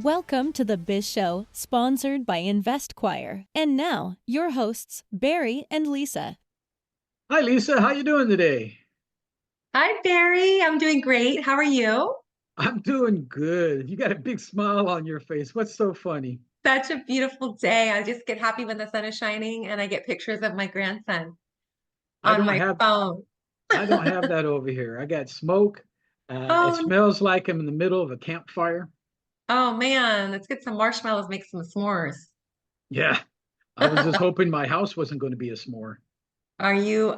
Welcome to the Biz Show, sponsored by InvestQuire. And now, your hosts, Barry and Lisa. Hi Lisa, how you doing today? Hi, Barry. I'm doing great. How are you? I'm doing good. You got a big smile on your face. What's so funny? Such a beautiful day. I just get happy when the sun is shining and I get pictures of my grandson I on don't my have phone. I don't have that over here. I got smoke. It Oh, smells like I'm in the middle of a campfire. oh man, let's get some marshmallows, make some s'mores. Yeah, I was just hoping my house wasn't going to be a s'more. Are you,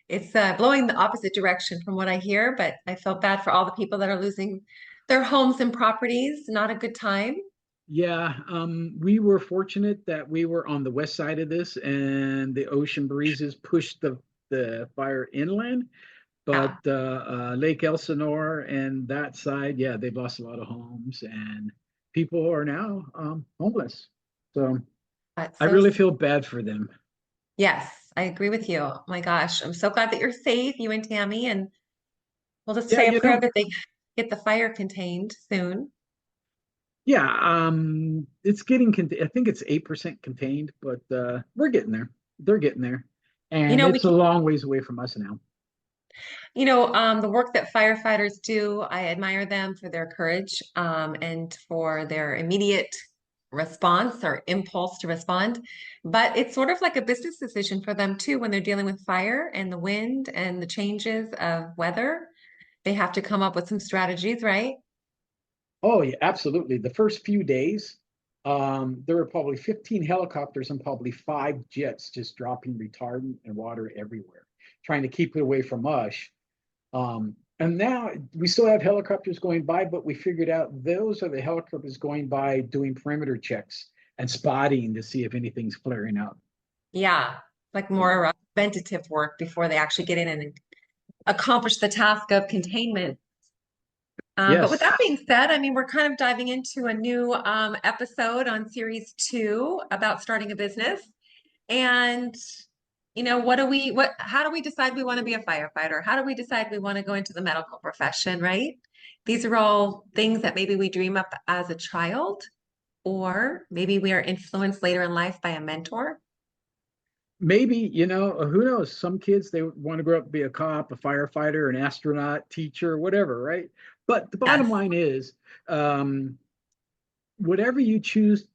it's blowing the opposite direction from what I hear, but I feel bad for all the people that are losing their homes and properties. Not a good time. Yeah, we were fortunate that we were on the west side of this, and the ocean breezes pushed the fire inland. But Yeah. Lake Elsinore and that side, yeah, they've lost a lot of homes, and people are now homeless. So That's I so, really feel bad for them. yes, I agree with you. Oh my gosh, I'm so glad that you're safe, you and Tammy, and we'll just Yeah, say a prayer that they get the fire contained soon. yeah, it's getting. I think it's 8% contained, but we're getting there. They're getting there, You and know, we it's a can, long ways away from us now. the work that firefighters do, I admire them for their courage, and for their immediate response or impulse to respond. But it's sort of like a business decision for them too when they're dealing with fire and the wind and the changes of weather. They have to come up with some strategies, right? Oh, yeah, absolutely. The first few days, there were probably 15 helicopters and probably five jets just dropping retardant and water everywhere, trying to keep it away from us. And now we still have helicopters going by, but we figured out those are the helicopters going by doing perimeter checks and spotting to see if anything's flaring up. Yeah, like more preventative work before they actually get in and accomplish the task of containment. But with Yes. that being said, I mean, we're kind of diving into a new episode on series two about starting a business. And, how do we decide we want to be a firefighter? How do we decide we want to go into the medical profession, right? These are all things that maybe we dream up as a child, or maybe we are influenced later in life by a mentor. Maybe, who knows? Some kids, they want to grow up to be a cop, a firefighter, an astronaut, teacher, whatever, right? But the bottom Yes. line is, um, whatever you choose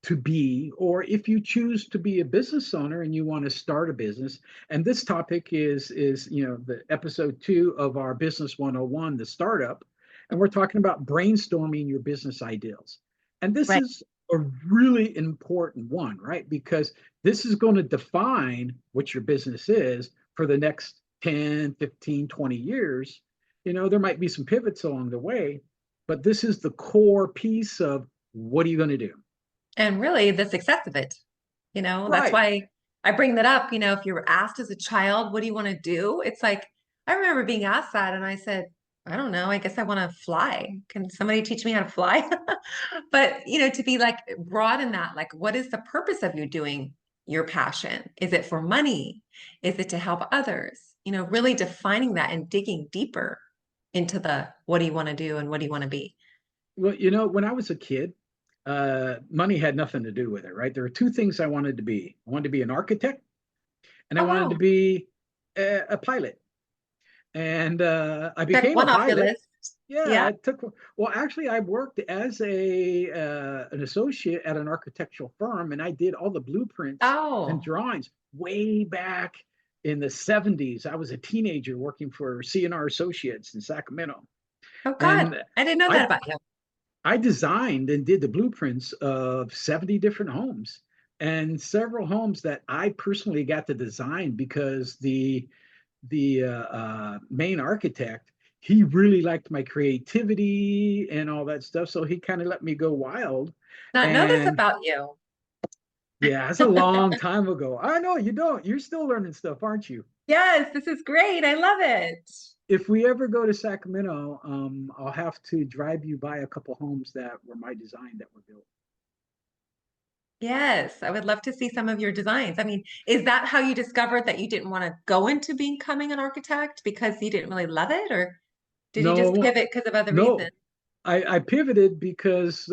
to be, or if you choose to be a business owner and you want to start a business, and this topic is the episode 2 of our business 101, the startup, and we're talking about brainstorming your business ideals. And this Right. is a really important one, right? Because this is going to define what your business is for the next 10, 15, 20 years. There might be some pivots along the way, but this is the core piece of what are you going to do? And really the success of it. That's Right. why I bring that up. If you were asked as a child, what do you want to do? It's like, I remember being asked that and I said, I don't know. I guess I want to fly. Can somebody teach me how to fly? But, to be like broad in that, like, what is the purpose of you doing your passion? Is it for money? Is it to help others? Really defining that and digging deeper into the what do you want to do and what do you want to be? Well, when I was a kid, money had nothing to do with it, right? There were two things I wanted to be. I wanted to be an architect, and I Oh, wanted to wow. be a pilot. And I Check became a one off your pilot. list. Yeah, Yeah. it took. Well, actually, I worked as a an associate at an architectural firm, and I did all the blueprints and Oh. drawings way back in the 70s. I was a teenager working for C&R Associates in Sacramento, Oh God, and I didn't know that I about you. I designed and did the blueprints of 70 different homes and several homes that I personally got to design because the main architect, he really liked my creativity and all that stuff. So he kind of let me go wild. Not know this And about you. yeah, it's a long time ago. I know you don't. You're still learning stuff, aren't you? Yes, this is great. I love it. If we ever go to Sacramento, I'll have to drive you by a couple homes that were my design that were built. Yes, I would love to see some of your designs. I mean, is that how you discovered that you didn't want to go into becoming an architect because you didn't really love it, or did you just No, pivot because of other no, reasons? I pivoted because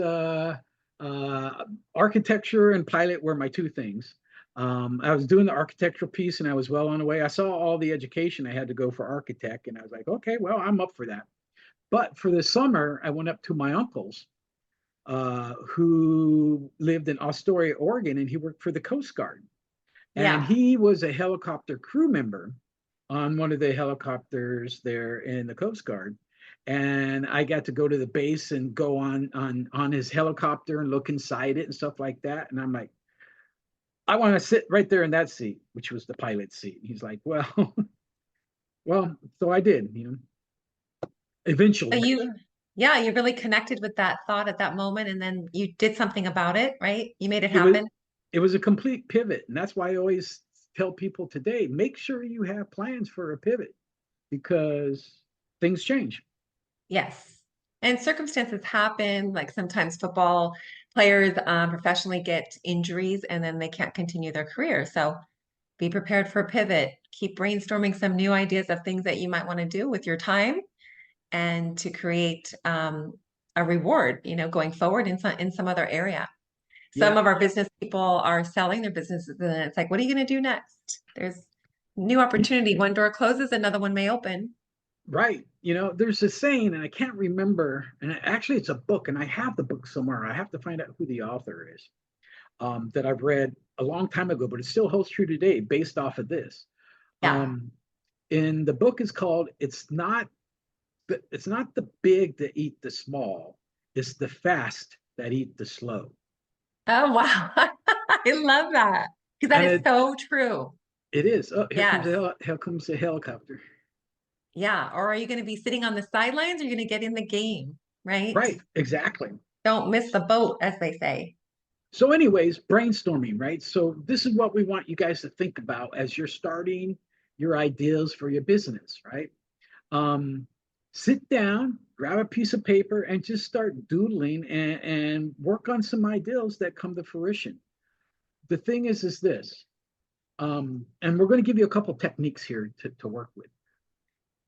architecture and pilot were my two things. I was doing the architectural piece and I was well on the way. I saw all the education I had to go for architect, and I was like, okay, well, I'm up for that. But for the summer, I went up to my uncle's, who lived in Astoria, Oregon, and he worked for the Coast Guard. And Yeah. he was a helicopter crew member on one of the helicopters there in the Coast Guard. And I got to go to the base and go on his helicopter and look inside it and stuff like that. And I'm like, I want to sit right there in that seat, which was the pilot seat. He's like, well, well, so I did, So eventually. yeah, you really connected with that thought at that moment, and then you did something about it, right? You made it It was happen. it was a complete pivot. And that's why I always tell people today, make sure you have plans for a pivot because things change. Yes. And circumstances happen, like sometimes football players professionally get injuries and then they can't continue their career. So be prepared for a pivot. Keep brainstorming some new ideas of things that you might want to do with your time and to create a reward, going forward in some other area. Some Yeah, of our business people are selling their businesses, and it's like, what are you going to do next? There's new opportunity. One door closes, another one may open. right. There's a saying, and I can't remember, and actually it's a book, and I have the book somewhere. I have to find out who the author is, that I've read a long time ago, but it still holds true today based off of this. Yeah. Um, and the book is called it's not the big that eat the small, it's the fast that eat the slow. Oh, wow. I love that because that And is so true. it is. Oh, Yes. here comes the helicopter. Yeah. Or are you going to be sitting on the sidelines or are you going to get in the game, right? Right, exactly. Don't miss the boat, as they say. So, anyways, brainstorming, right? So, this is what we want you guys to think about as you're starting your ideas for your business, right? Um, Sit down, grab a piece of paper, and just start doodling and work on some ideas that come to fruition. The thing is this, and we're going to give you a couple techniques here to work with.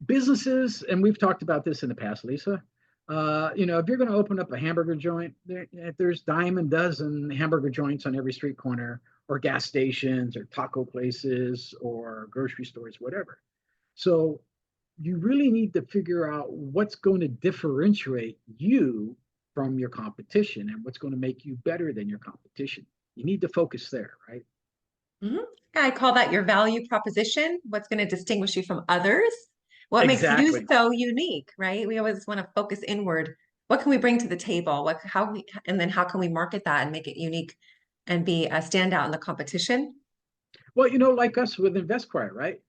Businesses, and we've talked about this in the past, Lisa. If you're going to open up a hamburger joint, there's dime a dozen hamburger joints on every street corner, or gas stations, or taco places, or grocery stores, whatever. So you really need to figure out what's going to differentiate you from your competition and what's going to make you better than your competition. You need to focus there, right? Mhm. I call that your value proposition. What's going to distinguish you from others? What makes you Exactly. so unique, right? We always want to focus inward. What can we bring to the table? And then how can we market that and make it unique and be a standout in the competition? Well, like us with InvestQuire, right?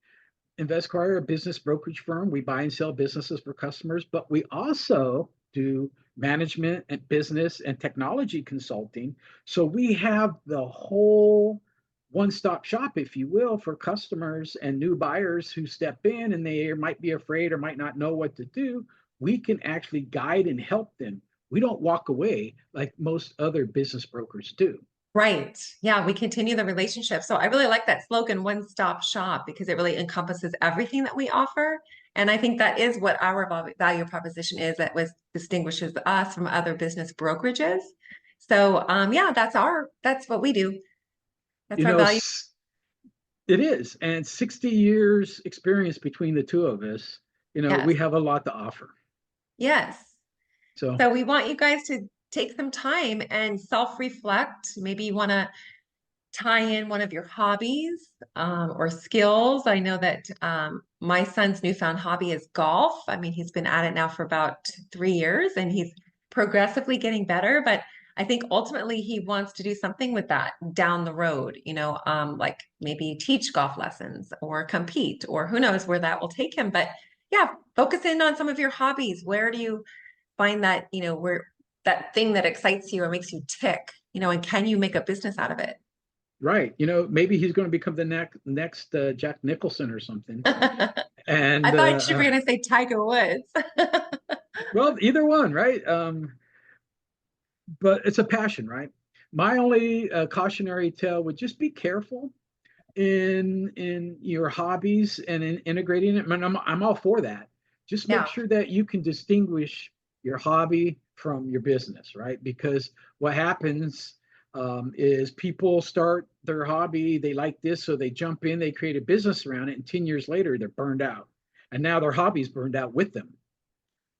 InvestQuire, a business brokerage firm. We buy and sell businesses for customers, but we also do management and business and technology consulting. So we have the whole one-stop shop, if you will, for customers and new buyers who step in and they might be afraid or might not know what to do. We can actually guide and help them. We don't walk away like most other business brokers do. Right. Yeah, we continue the relationship. So I really like that slogan, one stop shop, because it really encompasses everything that we offer. And I think that is what our value proposition is that was distinguishes us from other business brokerages. So yeah, that's what we do. That's You our know, value. it is. And 60 years experience between the two of us, Yes. we have a lot to offer. Yes. So, So we want you guys to take some time and self-reflect. Maybe you want to tie in one of your hobbies or skills. I know that my son's newfound hobby is golf. I mean, he's been at it now for about 3 years and he's progressively getting better, but I think ultimately he wants to do something with that down the road, like maybe teach golf lessons or compete, or who knows where that will take him. But yeah, focus in on some of your hobbies. Where do you find that, where that thing that excites you or makes you tick, and can you make a business out of it? right. Maybe he's going to become the next Jack Nicholson or something. I And, thought you were going to say Tiger Woods. well, either one, right? But it's a passion, right? My only cautionary tale would just be careful in your hobbies and in integrating it. I mean, I'm all for that. Just make Yeah. sure that you can distinguish your hobby from your business, right? Because what happens is people start their hobby, they like this, so they jump in, they create a business around it, and 10 years later, they're burned out. And now their hobby's burned out with them.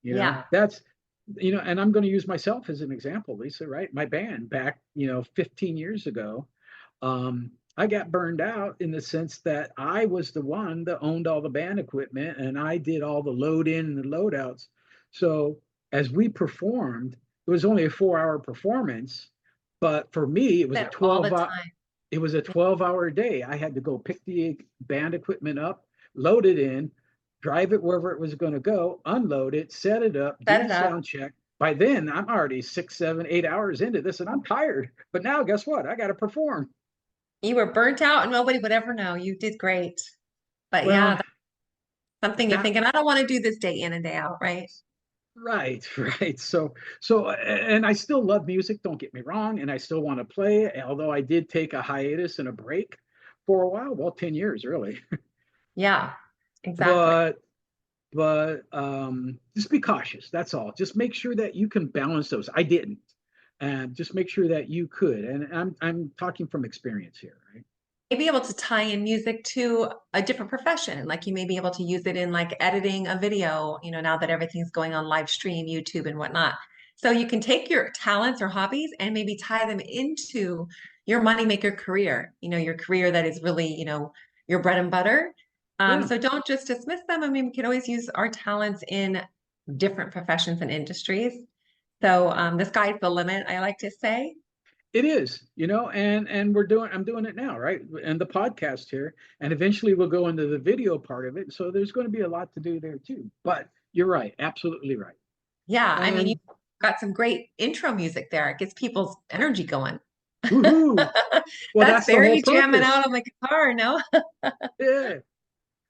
Yeah. That's, and I'm going to use myself as an example, Lisa, right? My band back, 15 years ago, I got burned out in the sense that I was the one that owned all the band equipment and I did all the load in and the load outs. So as we performed, it was only a 4 hour performance, but for me, That all the it was a 12-hour day. I had to go pick the band equipment up, load it in, drive it wherever it was going to go, unload it, set it up, do set the it up. sound check. By then, I'm already 6, 7, 8 hours into this and I'm tired. But now, guess what? I got to perform. You were burnt out and nobody would ever know. You did great. But yeah, Well, that's something you're that thinking, I don't want to do this day in and day out, right? right, right. And I still love music, don't get me wrong, and I still want to play, although I did take a hiatus and a break for a while, well, 10 years really. Yeah, exactly. But just be cautious. That's all. Just make sure that you can balance those. I didn't. And just make sure that you could. And I'm talking from experience here, right? May be able to tie in music to a different profession. Like you may be able to use it in like editing a video, now that everything's going on live stream, YouTube and whatnot. So you can take your talents or hobbies and maybe tie them into your moneymaker career, your career that is really, your bread and butter. Yeah. So don't just dismiss them. I mean, we can always use our talents in different professions and industries. So the sky's the limit, I like to say. It is, and I'm doing it now, right? And the podcast here, and eventually we'll go into the video part of it. So there's going to be a lot to do there too. But you're right, absolutely right. Yeah, I mean, you And got some great intro music there. It gets people's energy going. woohoo! Well, That's that's the whole Barry jamming purpose. out on the guitar, no? Yeah.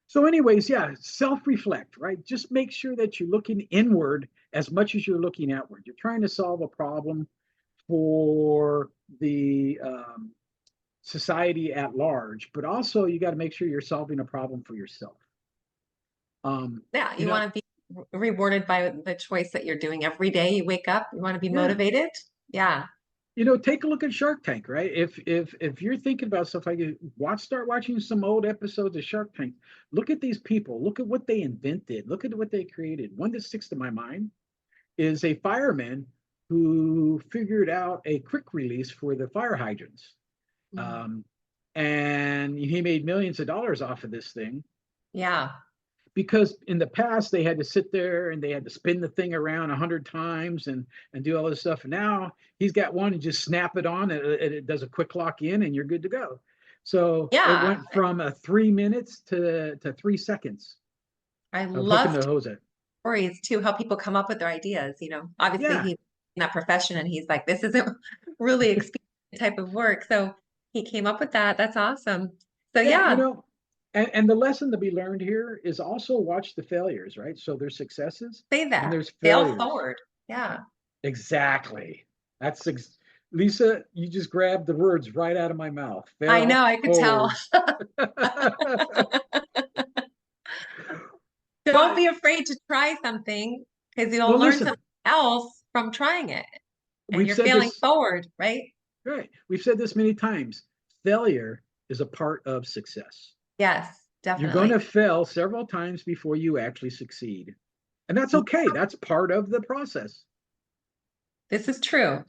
So, anyways, yeah, self-reflect, right? Just make sure that you're looking inward as much as you're looking outward. You're trying to solve a problem for the society at large, but also you got to make sure you're solving a problem for yourself. Yeah, You you know, want to be rewarded by the choice that you're doing every day. You wake up, you want to be yeah. motivated. Yeah, Take a look at Shark Tank, right? If you're thinking about stuff like it, start watching some old episodes of Shark Tank. Look at these people. Look at what they invented. Look at what they created. One that sticks to my mind is a fireman who figured out a quick release for the fire hydrants. mm, Um, and he made millions of dollars off of this thing yeah, because in the past they had to sit there and they had to spin the thing around 100 times and do all this stuff. And now he's got one and just snap it on and it does a quick lock in and you're good to go. So it yeah. went from 3 minutes to 3 seconds I of hooking love the hose in. stories too, how people come up with their ideas. Obviously Yeah, he's in that profession and he's like, this isn't really expedient type of work. So he came up with that. That's awesome. So yeah, yeah, and the lesson to be learned here is also watch the failures, right? So there's successes say and that. there's Fail failures. forward. Yeah. Exactly. That's Lisa, you just grabbed the words right out of my mouth. I Fail know, I could tell. forward. Don't But be afraid to try something because you'll well, learn listen, something else from trying it and we've you're said failing this forward, right? right. We've said this many times. Failure is a part of success. Yes, You're going definitely. to fail several times before you actually succeed. And that's okay. That's part of the process. This is true.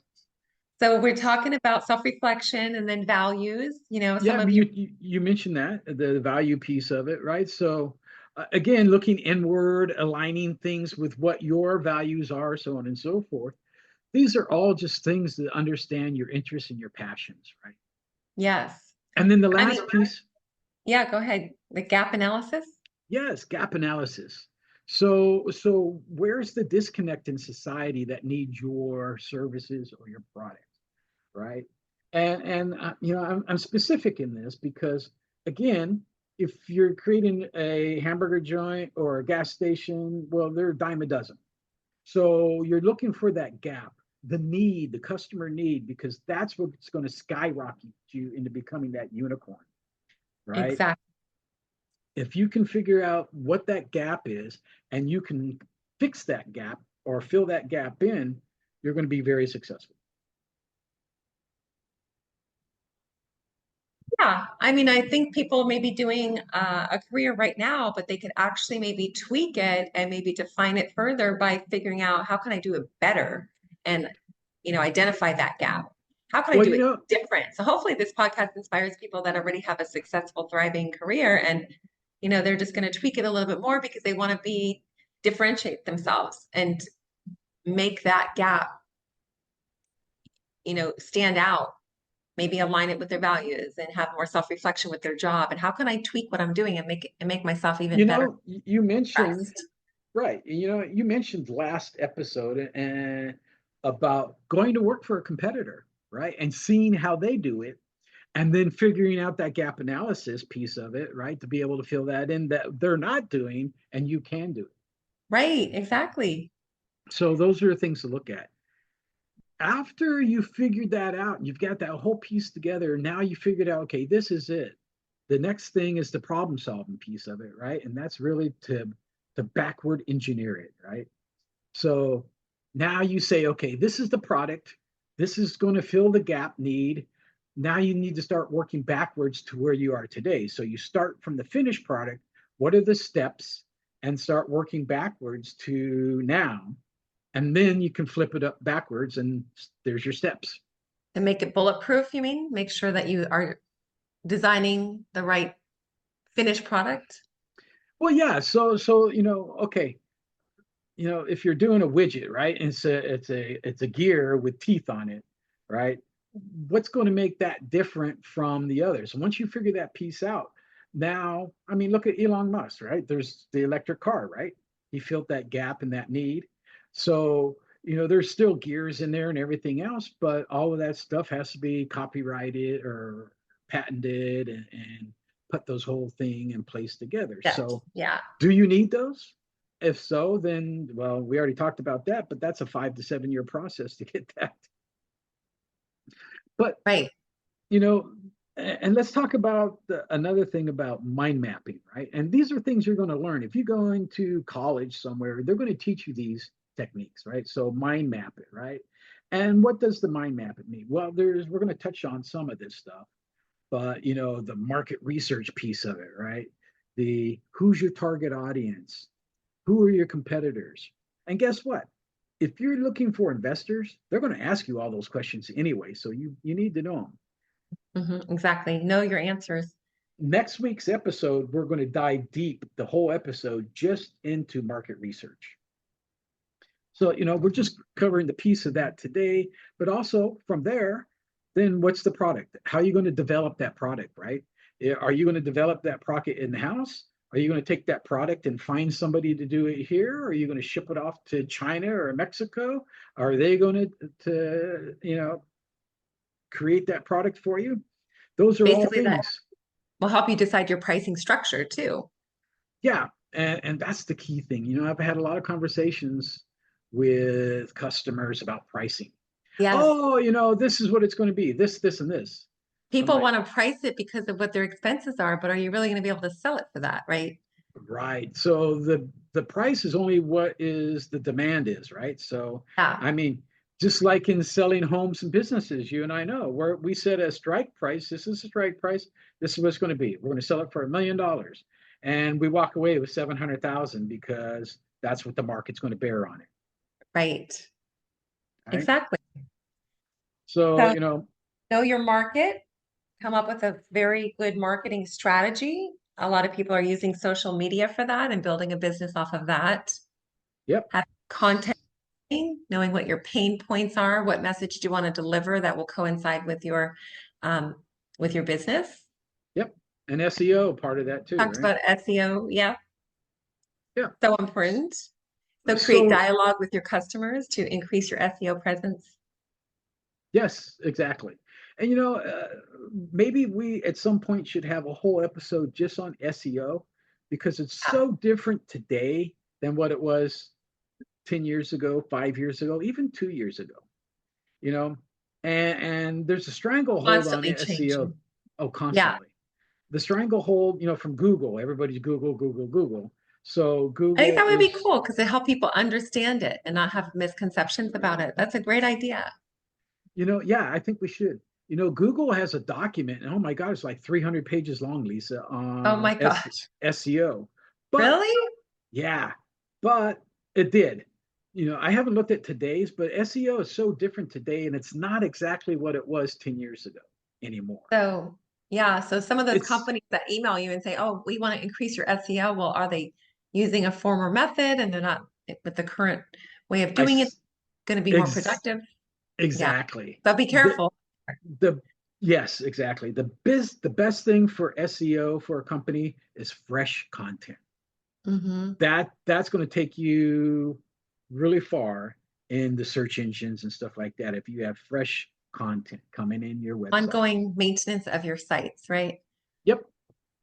So we're talking about self-reflection and then values. Yeah, Some I of mean, you you mentioned that the value piece of it, right? So again, looking inward, aligning things with what your values are, so on and so forth. These are all just things that understand your interests and your passions, right? yes. And then the I mean, last piece, yeah, go ahead. The gap analysis. yes, gap analysis. So where's the disconnect in society that needs your services or your product, right? And I'm specific in this because again, if you're creating a hamburger joint or a gas station, well, they're a dime a dozen. So you're looking for that gap, the need, the customer need, because that's what's going to skyrocket you into becoming that unicorn, right? Exactly. If you can figure out what that gap is and you can fix that gap, or fill that gap in, you're going to be very successful. Yeah, I mean, I think people may be doing a career right now, but they could actually maybe tweak it and maybe define it further by figuring out how can I do it better and, identify that gap. How can I Well, do it different? So hopefully this podcast inspires people that already have a successful, thriving career and, they're just going to tweak it a little bit more because they want to differentiate themselves and make that gap, stand out, maybe align it with their values and have more self-reflection with their job. And how can I tweak what I'm doing and make myself even better? You mentioned, Best. right. You mentioned last episode and about going to work for a competitor, right? And seeing how they do it and then figuring out that gap analysis piece of it, right? To be able to fill that in that they're not doing and you can do it. Right, exactly. So those are things to look at. After you figured that out and you've got that whole piece together, now you figured out, okay, this is it. The next thing is the problem solving piece of it, right? And that's really to backward engineer it, right? So now you say, okay, this is the product. This is going to fill the gap need. Now you need to start working backwards to where you are today. So you start from the finished product. What are the steps? And start working backwards to now. And then you can flip it up backwards and there's your steps. And make it bulletproof, you mean? Make sure that you are designing the right finished product. Well, yeah. So okay, if you're doing a widget, right, and it's a gear with teeth on it, right? What's going to make that different from the others? And once you figure that piece out, now, I mean, look at Elon Musk, right? There's the electric car, right? He filled that gap and that need. So, there's still gears in there and everything else, but all of that stuff has to be copyrighted or patented and put those whole thing in place together. Yeah. So, Yeah. do you need those? If so, then, well, we already talked about that, but that's a 5 to 7 year process to get that. But, Right. And let's talk about another thing about mind mapping, right? And these are things you're going to learn. If you go into college somewhere, they're going to teach you these techniques, right? So mind map it, right? And what does the mind map it mean? Well, we're going to touch on some of this stuff, but the market research piece of it, right? The who's your target audience? Who are your competitors? And guess what? If you're looking for investors, they're going to ask you all those questions anyway. So you need to know them. Exactly. Know your answers. Next week's episode, we're going to dive deep, the whole episode, just into market research. So, we're just covering the piece of that today, but also from there, then what's the product? How are you going to develop that product, right? Are you going to develop that product in-house? Are you going to take that product and find somebody to do it here? Or are you going to ship it off to China or Mexico? Are they going to create that product for you? Those are all Basically, that things. will help you decide your pricing structure too. Yeah, and that's the key thing. I've had a lot of conversations with customers about pricing. Yes. Oh, this is what it's going to be. This, and this. I'm People like, want to price it because of what their expenses are, but are you really going to be able to sell it for that, right? right. So the price is only what is the demand is, right? So Yeah. I mean, just like in selling homes and businesses, you and I know where we set a strike price. This is a strike price. This is what it's going to be. We're going to sell it for $1 million, and we walk away with 700,000 because that's what the market's going to bear on it. Right. Right. Exactly. So, So know your market, come up with a very good marketing strategy. A lot of people are using social media for that and building a business off of that. yep. Have content, knowing what your pain points are, what message do you want to deliver that will coincide um, with your business. Yep. And SEO part of that too, Talked right? about SEO. Yeah. Yeah. So important. So create So dialogue with your customers to increase your SEO presence. yes, exactly. And maybe we at some point should have a whole episode just on SEO because it's Yeah. so different today than what it was 10 years ago, 5 years ago, even 2 years ago. You know, and there's a stranglehold on Constantly SEO. changing. Oh, Yeah. constantly. The stranglehold, from Google, everybody's Google, Google, Google. So I think Google that would be is, cool because it help people understand it and not have misconceptions about it. That's a great idea. yeah, I think we should. Google has a document, and oh my God, it's like 300 pages long, Lisa, Oh on my gosh. SEO. But Really? yeah, but it did. I haven't looked at today's, but SEO is so different today, and it's not exactly what it was 10 years ago anymore. So, yeah, so some of those It's companies that email you and say, "Oh, we want to increase your SEO." Well, are they using a former method and they're not with the current way of I doing it going to be more ex productive? Yeah. exactly. So be The careful. the yes, exactly. The best thing for SEO for a company is fresh content. Hmm. That's going to take you really far in the search engines and stuff like that if you have fresh content coming in your website. Ongoing maintenance of your sites, right? Yep.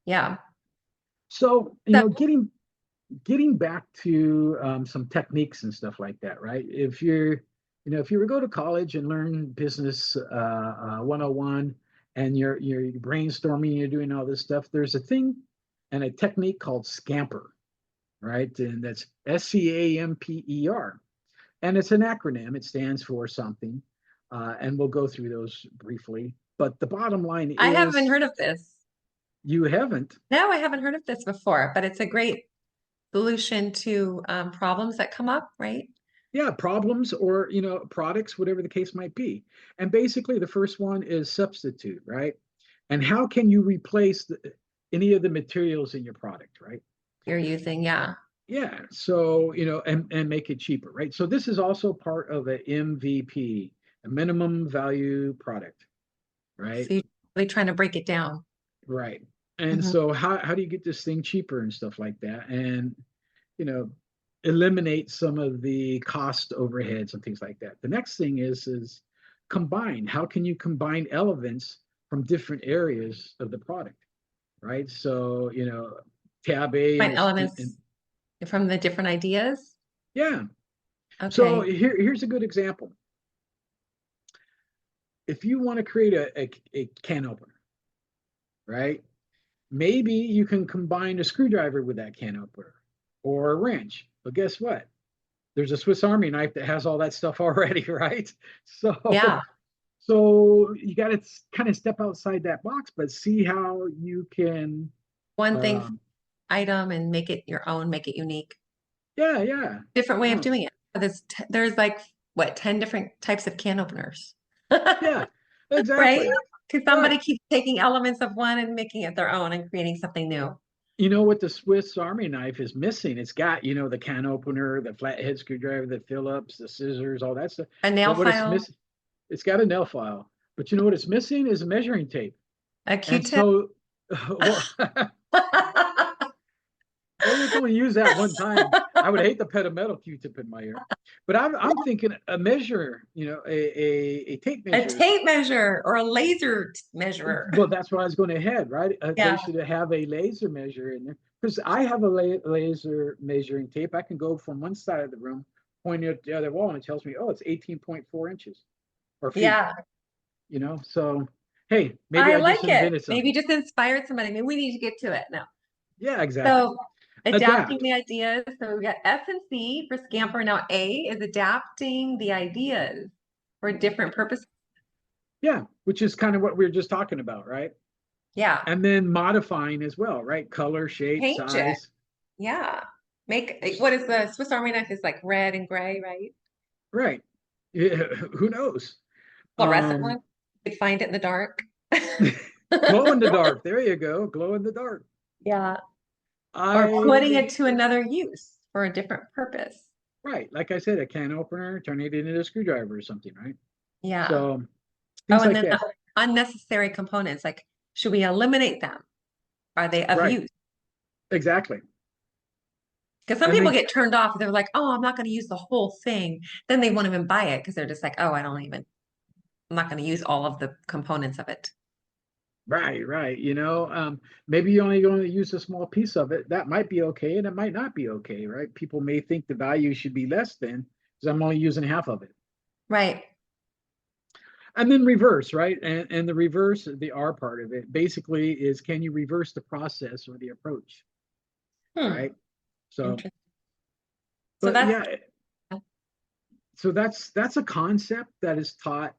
Yeah. So, So getting back to some techniques and stuff like that, right? If you were to go to college and learn business 101 and you're brainstorming, you're doing all this stuff, there's a thing and a technique called scamper, right? And that's SCAMPER. And it's an acronym. It stands for something. And we'll go through those briefly. But the bottom line I haven't is heard of this. you haven't. No, I haven't heard of this before, but it's a great solution to problems that come up, right? Yeah, problems or products, whatever the case might be. And basically, the first one is substitute, right? And how can you replace any of the materials in your product, right? You're using, yeah. Yeah, so and make it cheaper, right? So this is also part of a MVP, a minimum value product, right? So you're really trying to break it down. Right. And Mhm. so how do you get this thing cheaper and stuff like that? And you know, eliminate some of the cost overheads and things like that. The next thing is combine. How can you combine elements from different areas of the product, right? So, tab A Find and elements from the different ideas. yeah. So Okay. here's a good example. If you want to create a can opener, right? Maybe you can combine a screwdriver with that can opener or a wrench. But guess what? There's a Swiss Army knife that has all that stuff already, right? So Yeah. so you got to kind of step outside that box, but see how you can. One thing Um, item and make it your own, make it unique. yeah, yeah, Different way of um, doing it. There's like what, 10 different types of can openers. yeah, Right? exactly. Because somebody Right. keeps taking elements of one and making it their own and creating something new. You know what the Swiss Army knife is missing? It's got the can opener, the flathead screwdriver, the Phillips, the scissors, all that stuff. A nail But what it's file, missing, it's got a nail file. But you know what it's missing is a measuring tape. a And Q-tip. so, well, well, you can only use that one time. I would hate to put a metal Q-tip in my ear, but I'm thinking a measure, a tape A measure or tape something. measure or a laser measurer. Well, that's where I was going to head, right? They Yeah. should have a laser measure in there because I have a laser measuring tape. I can go from one side of the room, point it at the other wall, and it tells me, oh, it's 18.4 inches or feet. Yeah. So hey, maybe I I just like it. invented Maybe something. just inspired somebody. Maybe we need to get to it now. Yeah, exactly. So adapting Adapt. the ideas. So we got S and C for Scamper. Now A is adapting the ideas for different purposes. Yeah, which is kind of what we were just talking about, right? Yeah. And then modifying as well, right? Color, shape, Change it. size. Yeah. Make what is the Swiss Army knife is like red and gray, right? Right. Yeah, who knows? Fluorescent Um, one. You could find it in the dark. glow in the dark. There you go. Glow in the dark. Yeah. Or putting I it to another use for a different purpose. right, like I said, a can opener, turn it into a screwdriver or something, right? Yeah. So Oh, things and like then that. the unnecessary components, like should we eliminate them? Are they of Right. use? Exactly. Because some And people then get turned off. They're like, oh, I'm not going to use the whole thing. Then they won't even buy it because they're just like, oh, I'm not going to use all of the components of it. right, right. Maybe you're only going to use a small piece of it. That might be okay, and it might not be okay, right? People may think the value should be less than because I'm only using half of it. Right. And then reverse, right? And the reverse, the R part of it, basically is can you reverse the process or the approach, Hmm. right? So, Interesting. So but that's yeah, so that's a concept that is taught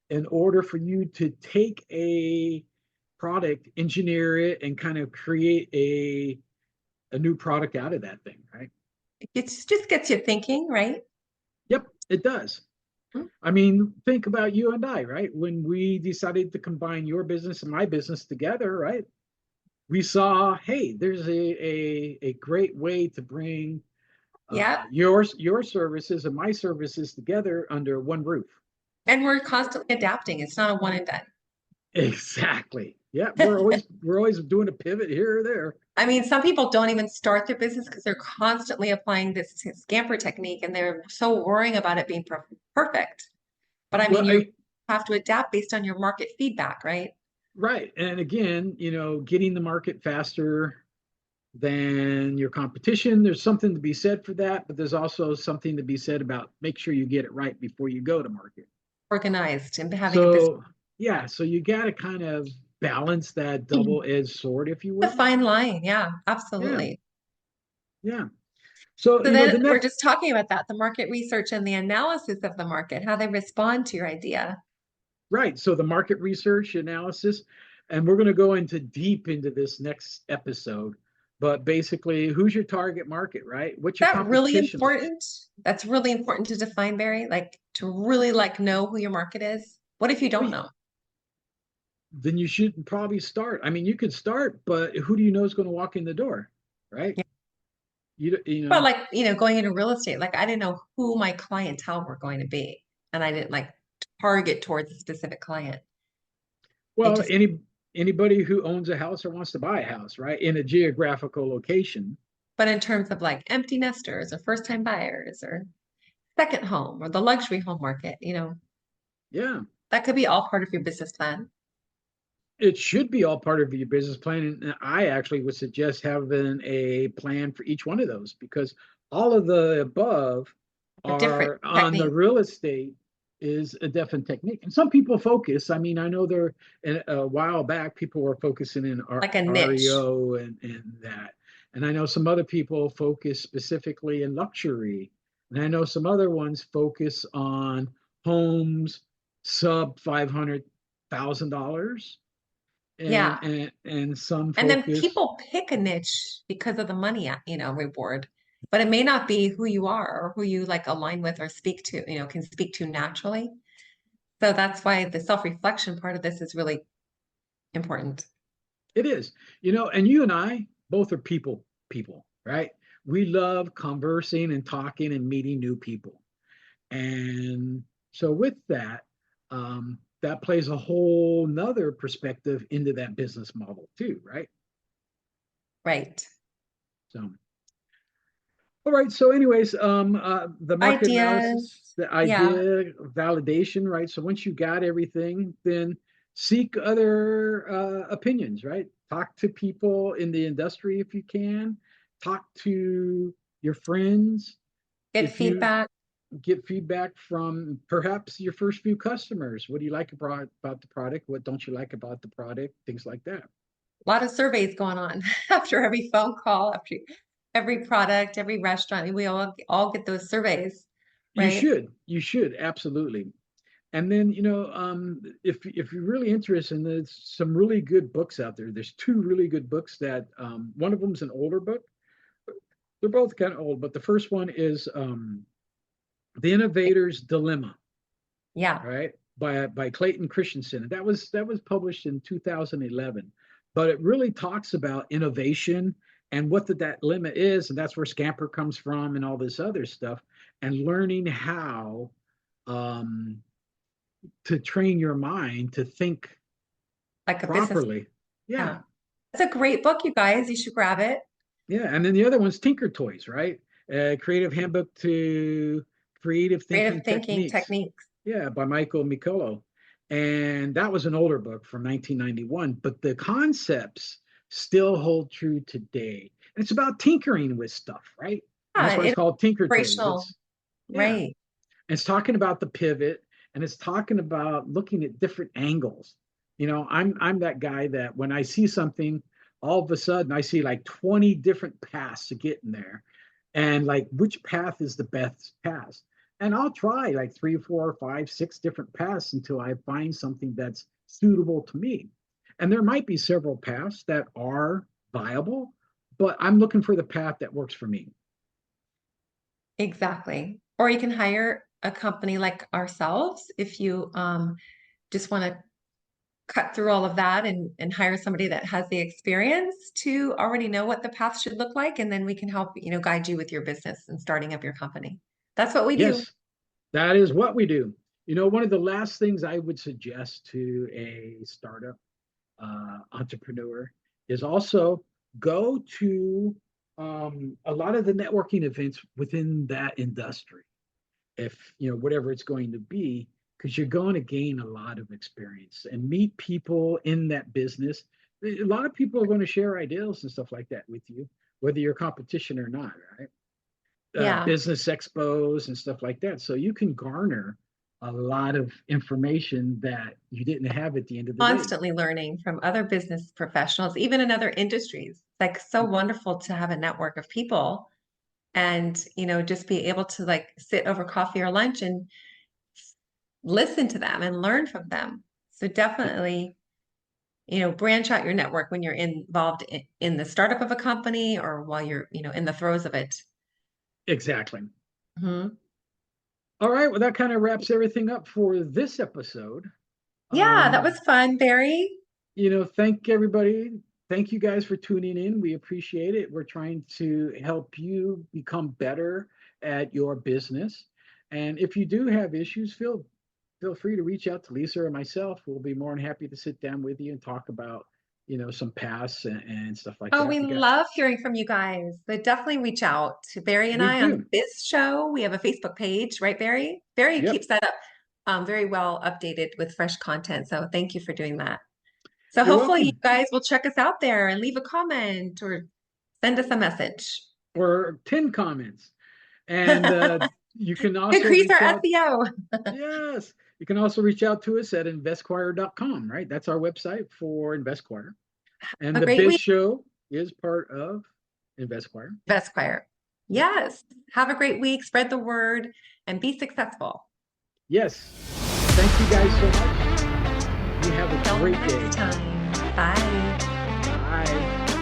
in order for you to take a product, engineer it, and kind of create a new product out of that thing, right? it just gets you thinking, right? Yep, it does. Hmm. I mean, think about you and I, right? When we decided to combine your business and my business together, right? We saw, hey, there's a great way to bring Yeah. your services and my services together under one roof. And we're constantly adapting. It's not a one and done. Exactly. Yeah, we're always doing a pivot here or there. I mean, some people don't even start their business because they're constantly applying this scamper technique and they're so worrying about it being perfect. But I mean, Well, you have to adapt based on your market feedback, right? right. And again, getting the market faster than your competition. There's something to be said for that, but there's also something to be said about make sure you get it right before you go to market. Organized and having a business. So yeah, so you got to kind of balance that double-edged sword, if you A will. fine line. Yeah, Yeah, absolutely. yeah. So So the then we're next just talking about that, the market research and the analysis of the market, how they respond to your idea. right. So the market research analysis, and we're going to go into deep into this next episode. But basically, who's your target market, right? What's your That really competition? important? That's really important to define, Barry, like to really like know who your market is. What if you don't Well, know? then you should probably start. I mean, you could start, but who do you know is going to walk in the door, right? Yeah. You But know, like, going into real estate, like I didn't know who my clientele were going to be. And I didn't like target towards a specific client. It well, just, anybody who owns a house or wants to buy a house, right, in a geographical location. but in terms of like empty nesters or first time buyers or second home or the luxury home market, Yeah, that could be all part of your business plan. it should be all part of your business plan. And I actually would suggest having a plan for each one of those because all of the above A different are on the technique, real estate is a different technique. And some people focus. I mean, I know there a while back people were focusing in like a niche. REO and that. And I know some other people focus specifically in luxury. And I know some other ones focus on homes sub $500,000 Yeah. and some And then focus. people pick a niche because of the money, reward, but it may not be who you are or who you like align with or speak to, can speak to naturally. So that's why the self-reflection part of this is really important. It is, and you and I both are people, right? We love conversing and talking and meeting new people. And so with that, that plays a whole nother perspective into that business model too, right? Right. So all right. So, anyways, the market analysis, Ideas. the Yeah. idea, validation, right? So once you got everything, then seek other opinions, right? Talk to people in the industry if you can. Talk to your friends. Get If you feedback. get feedback from perhaps your first few customers, what do you like about the product? What don't you like about the product? Things like that. A lot of surveys going on after every phone call, after every product, every restaurant. We all get those surveys, right? You should absolutely. And then, if you're really interested, and there's some really good books out there. There's two really good books that one of them's an older book. They're both kind of old, but the first one is The Innovator's Dilemma, Yeah. right? By Clayton Christensen. And that was published in 2011. But it really talks about innovation and what that dilemma is, and that's where Scamper comes from and all this other stuff, and learning how um, to train your mind to think Like a business. properly. Yeah. Yeah. It's a great book, you guys. You should grab it. Yeah. And then the other one's Tinker Toys, right? Creative Handbook to Creative Thinking Creative thinking Techniques. techniques. Yeah, by Michael Micolo. And that was an older book from 1991, but the concepts still hold true today. And it's about tinkering with stuff, right? And that's Yeah, why it's called Tinker Toys. inspirational. It's, yeah. Right. And it's talking about the pivot and it's talking about looking at different angles. I'm that guy that when I see something, all of a sudden I see like 20 different paths to get in there. and like which path is the best path. And I'll try like three, four, five, six different paths until I find something that's suitable to me. And there might be several paths that are viable, but I'm looking for the path that works for me. Exactly. Or you can hire a company like ourselves if you just want to cut through all of that and hire somebody that has the experience to already know what the path should look like. And then we can help, guide you with your business and starting up your company. That's what we do. Yes, that is what we do. One of the last things I would suggest to a startup entrepreneur is also go to a lot of the networking events within that industry, if whatever it's going to be, because you're going to gain a lot of experience and meet people in that business. A lot of people are going to share ideas and stuff like that with you, whether you're competition or not, right? Yeah. Business expos and stuff like that. So you can garner a lot of information that you didn't have at the end of the day. Constantly learning from other business professionals, even in other industries. It's like so wonderful to have a network of people and, just be able to like sit over coffee or lunch and listen to them and learn from them. So definitely, branch out your network when you're involved in the startup of a company or while you're, in the throes of it. Exactly. Mhm. All right. Well, that kind of wraps everything up for this episode. Yeah, that was fun, Barry. Thank everybody. Thank you guys for tuning in. We appreciate it. We're trying to help you become better at your business. And if you do have issues, feel free to reach out to Lisa or myself. We'll be more than happy to sit down with you and talk about, some paths and stuff like Oh, that. we love hearing from you guys. So definitely reach out to Barry and We I on the do. Biz Show. We have a Facebook page, right, Barry? Barry Yep. keeps that up very well updated with fresh content. So thank you for doing that. So You're hopefully you welcome. guys will check us out there and leave a comment or send us a message. Or 10 comments. And you can also Increase reach our out. SEO. Yes. You can also reach out to us at investquire.com, right? That's our website for InvestQuire. And A the great Biz week, Show is part of InvestQuire. Esquire. Yes. Have a great week. Spread the word and be successful. Yes. Thank you guys so much. You have a Till great next day. time. Bye. Bye.